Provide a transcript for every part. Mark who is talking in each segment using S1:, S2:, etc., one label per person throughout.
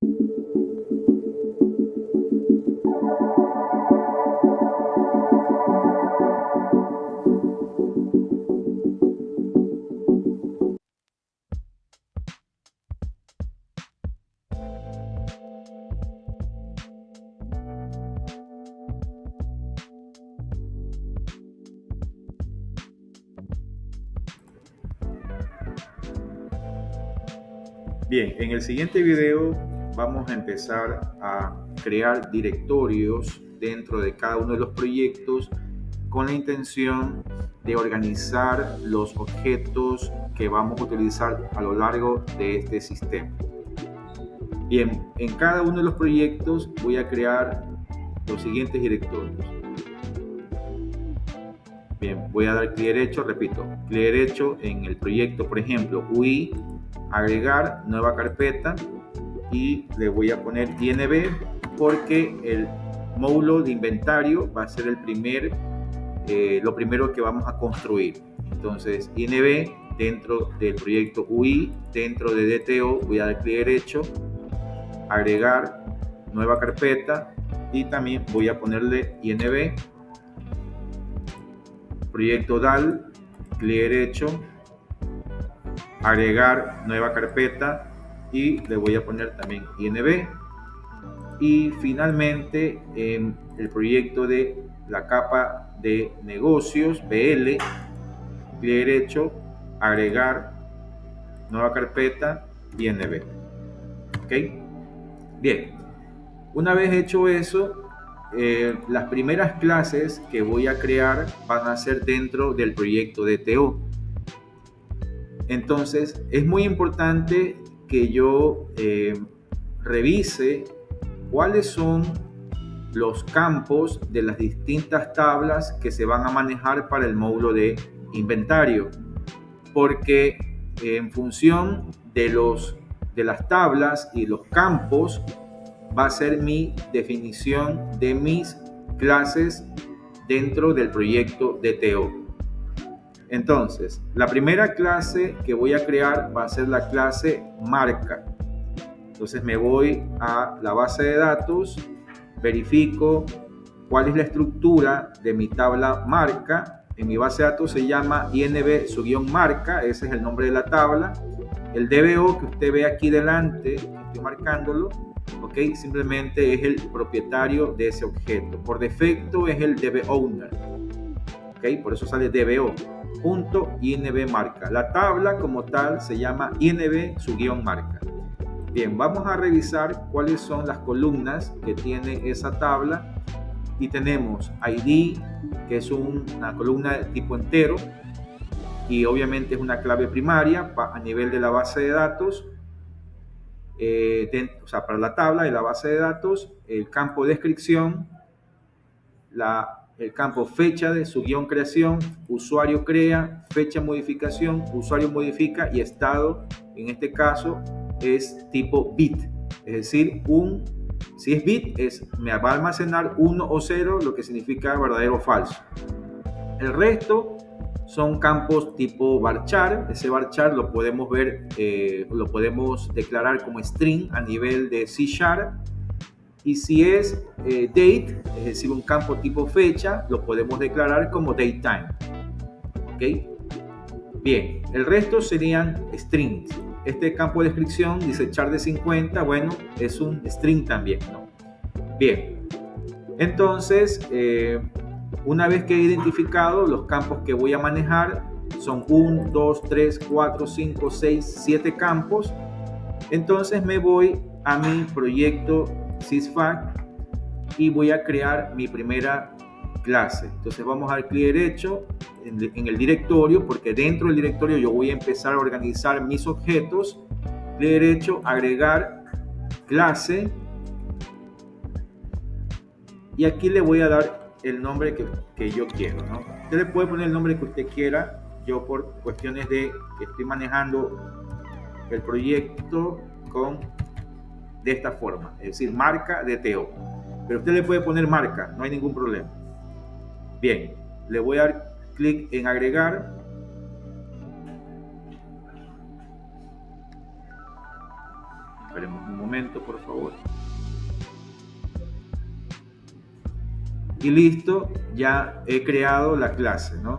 S1: Bien, en el siguiente video vamos a empezar a crear directorios dentro de cada uno de los proyectos con la intención de organizar los objetos que vamos a utilizar a lo largo de este sistema. Bien, en cada uno de los proyectos voy a crear los siguientes directorios. Bien, voy a dar clic derecho, repito, clic derecho en el proyecto, por ejemplo, UI, agregar nueva carpeta y le voy a poner INB porque el módulo de inventario va a ser lo primero que vamos a construir. Entonces, INB dentro del proyecto UI, dentro de DTO, voy a dar clic derecho, agregar nueva carpeta y también voy a ponerle INB. Proyecto DAL, clic derecho, agregar nueva carpeta y le voy a poner también INB. Y finalmente en el proyecto de la capa de negocios BL, clic derecho, agregar nueva carpeta INB. ¿Ok? Bien, una vez hecho eso, las primeras clases que voy a crear van a ser dentro del proyecto DTO. Entonces es muy importante que yo revise cuáles son los campos de las distintas tablas que se van a manejar para el módulo de inventario, porque en función de las tablas y los campos va a ser mi definición de mis clases dentro del proyecto DTO. Entonces, la primera clase que voy a crear va a ser la clase marca. Entonces me voy a la base de datos, verifico cuál es la estructura de mi tabla marca. En mi base de datos se llama INB-marca, ese es el nombre de la tabla. El DBO que usted ve aquí delante, estoy marcándolo, ¿ok? Simplemente es el propietario de ese objeto. Por defecto es el DB owner, ¿ok? Por eso sale DBO. .inb marca. La tabla como tal se llama INB-marca. Bien, vamos a revisar cuáles son las columnas que tiene esa tabla y tenemos ID, que es una columna de tipo entero y obviamente es una clave primaria a nivel de la base de datos, para la tabla de la base de datos, el campo de descripción, el campo fecha de su guión creación, usuario crea, fecha modificación, usuario modifica y estado, en este caso es tipo bit, es decir, si es bit me va a almacenar 1 o 0, lo que significa verdadero o falso. El resto son campos tipo varchar. Ese varchar lo podemos ver, lo podemos declarar como string a nivel de C#. Y si es date, es decir, un campo tipo fecha, lo podemos declarar como datetime. ¿Ok? Bien, el resto serían strings. Este campo de descripción dice char de 50, bueno, es un string también, ¿no? Bien, entonces, una vez que he identificado los campos que voy a manejar, son 1, 2, 3, 4, 5, 6, 7 campos. Entonces me voy a mi proyecto sysfact y voy a crear mi primera clase. Entonces vamos al clic derecho en el directorio, porque dentro del directorio yo voy a empezar a organizar mis objetos. Clic derecho, agregar clase, y aquí le voy a dar el nombre que yo quiero, ¿no? Usted le puede poner el nombre que usted quiera. Yo, por cuestiones de que estoy manejando el proyecto de esta forma, es decir, marca DTO, pero usted le puede poner marca, no hay ningún problema. Bien, le voy a dar clic en agregar. Esperemos un momento. momento, por favor. Y listo, ya he creado la clase, ¿no?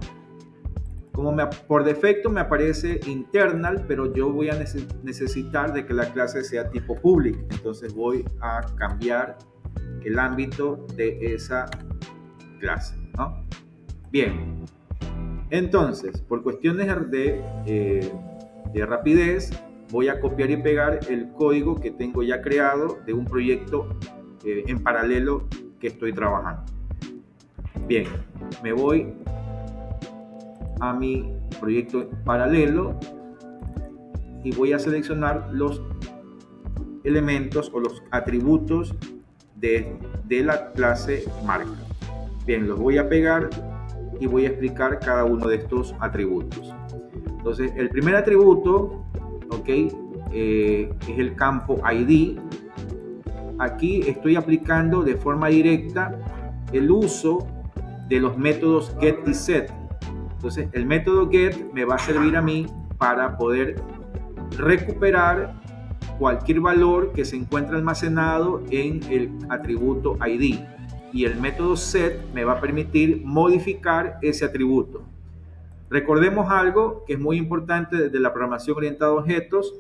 S1: Por defecto me aparece internal, pero yo voy a necesitar de que la clase sea tipo public. Entonces voy a cambiar el ámbito de esa clase, ¿no? Bien. Entonces, por cuestiones de rapidez, voy a copiar y pegar el código que tengo ya creado de un proyecto en paralelo que estoy trabajando. Bien, me voy a mi proyecto paralelo y voy a seleccionar los elementos o los atributos de la clase marca. Bien, los voy a pegar y voy a explicar cada uno de estos atributos. Entonces, el primer atributo, es el campo ID. Aquí estoy aplicando de forma directa el uso de los métodos get y set. Entonces, el método get me va a servir a mí para poder recuperar cualquier valor que se encuentre almacenado en el atributo ID. Y el método set me va a permitir modificar ese atributo. Recordemos algo que es muy importante de la programación orientada a objetos,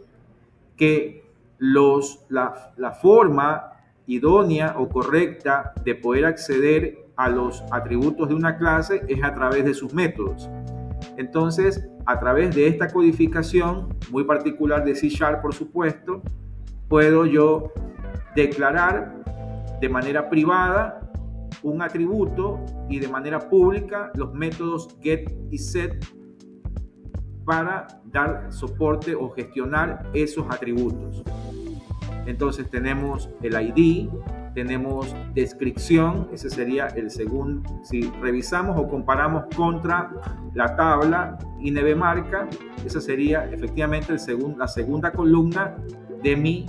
S1: que la forma idónea o correcta de poder acceder a los atributos de una clase es a través de sus métodos. Entonces, a través de esta codificación muy particular de C#, por supuesto, puedo yo declarar de manera privada un atributo y de manera pública los métodos get y set para dar soporte o gestionar esos atributos. Entonces tenemos el ID, tenemos descripción, ese sería el segundo. Si revisamos o comparamos contra la tabla INV marca, esa sería efectivamente la segunda columna de mi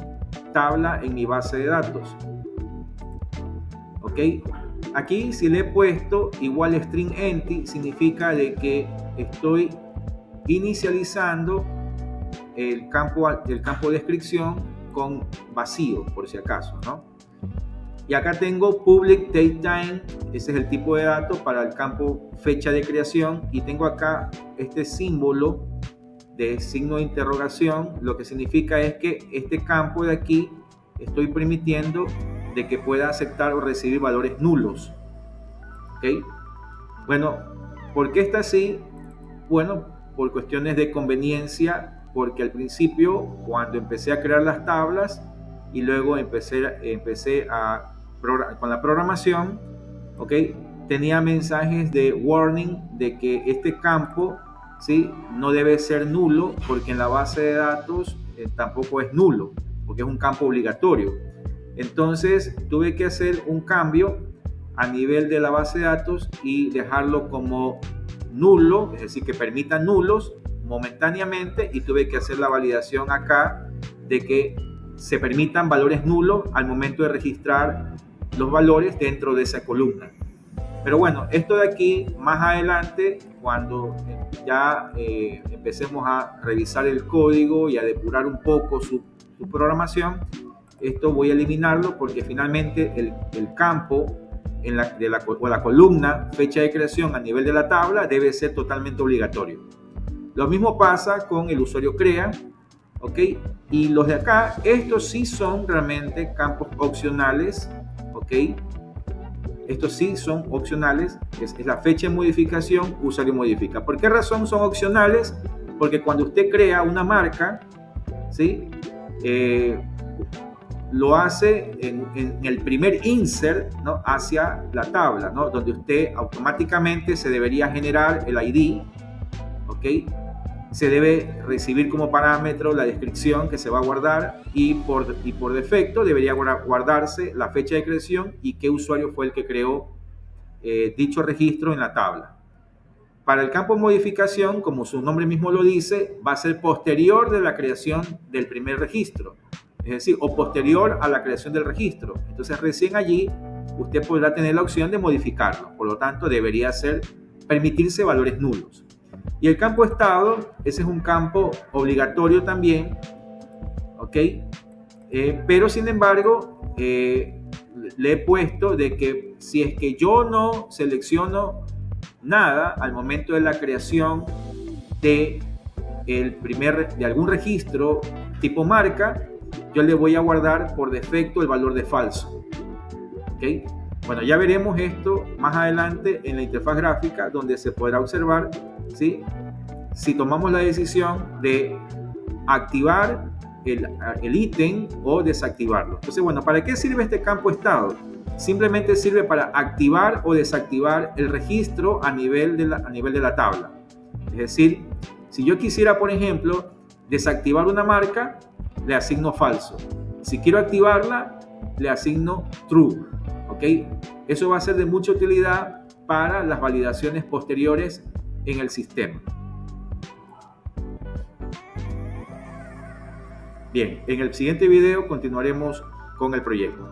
S1: tabla en mi base de datos. ¿Ok? Aquí si le he puesto igual string empty, significa de que estoy inicializando el campo de descripción con vacío, por si acaso, ¿no? Y acá tengo public date time, ese es el tipo de datos para el campo fecha de creación, y tengo acá este símbolo de signo de interrogación. Lo que significa es que este campo de aquí estoy permitiendo de que pueda aceptar o recibir valores nulos. ¿Ok? Bueno, ¿por qué está así? Bueno, por cuestiones de conveniencia, porque al principio, cuando empecé a crear las tablas y luego empecé con la programación, ¿ok? Tenía mensajes de warning de que este campo, ¿sí?, no debe ser nulo, porque en la base de datos tampoco es nulo, porque es un campo obligatorio. Entonces tuve que hacer un cambio a nivel de la base de datos y dejarlo como nulo, es decir, que permita nulos momentáneamente, y tuve que hacer la validación acá de que se permitan valores nulos al momento de registrar los valores dentro de esa columna. Pero bueno, esto de aquí más adelante, cuando ya empecemos a revisar el código y a depurar un poco su programación, esto voy a eliminarlo, porque finalmente el campo o la columna fecha de creación a nivel de la tabla debe ser totalmente obligatorio. Lo mismo pasa con el usuario crea, ¿ok? Y los de acá, estos sí son realmente campos opcionales, ¿ok? Estos sí son opcionales, es la fecha de modificación, usuario modifica. ¿Por qué razón son opcionales? Porque cuando usted crea una marca, ¿sí?, lo hace en el primer insert, ¿no?, hacia la tabla, ¿no?, donde usted automáticamente se debería generar el ID, ¿ok? Se debe recibir como parámetro la descripción que se va a guardar, y por defecto debería guardarse la fecha de creación y qué usuario fue el que creó dicho registro en la tabla. Para el campo modificación, como su nombre mismo lo dice, va a ser posterior de la creación del primer registro, es decir, o posterior a la creación del registro. Entonces recién allí usted podrá tener la opción de modificarlo. Por lo tanto, debería permitirse valores nulos. Y el campo estado, ese es un campo obligatorio también, ¿ok? pero sin embargo, le he puesto de que si es que yo no selecciono nada al momento de la creación de algún registro tipo marca, yo le voy a guardar por defecto el valor de falso. ¿Okay? Bueno, ya veremos esto más adelante en la interfaz gráfica, donde se podrá observar, ¿sí?, si tomamos la decisión de activar el ítem o desactivarlo. Entonces, bueno, ¿para qué sirve este campo estado? Simplemente sirve para activar o desactivar el registro a nivel de la tabla. Es decir, si yo quisiera, por ejemplo, desactivar una marca, le asigno falso. Si quiero activarla, le asigno true. ¿Ok? Eso va a ser de mucha utilidad para las validaciones posteriores en el sistema. Bien, en el siguiente video continuaremos con el proyecto.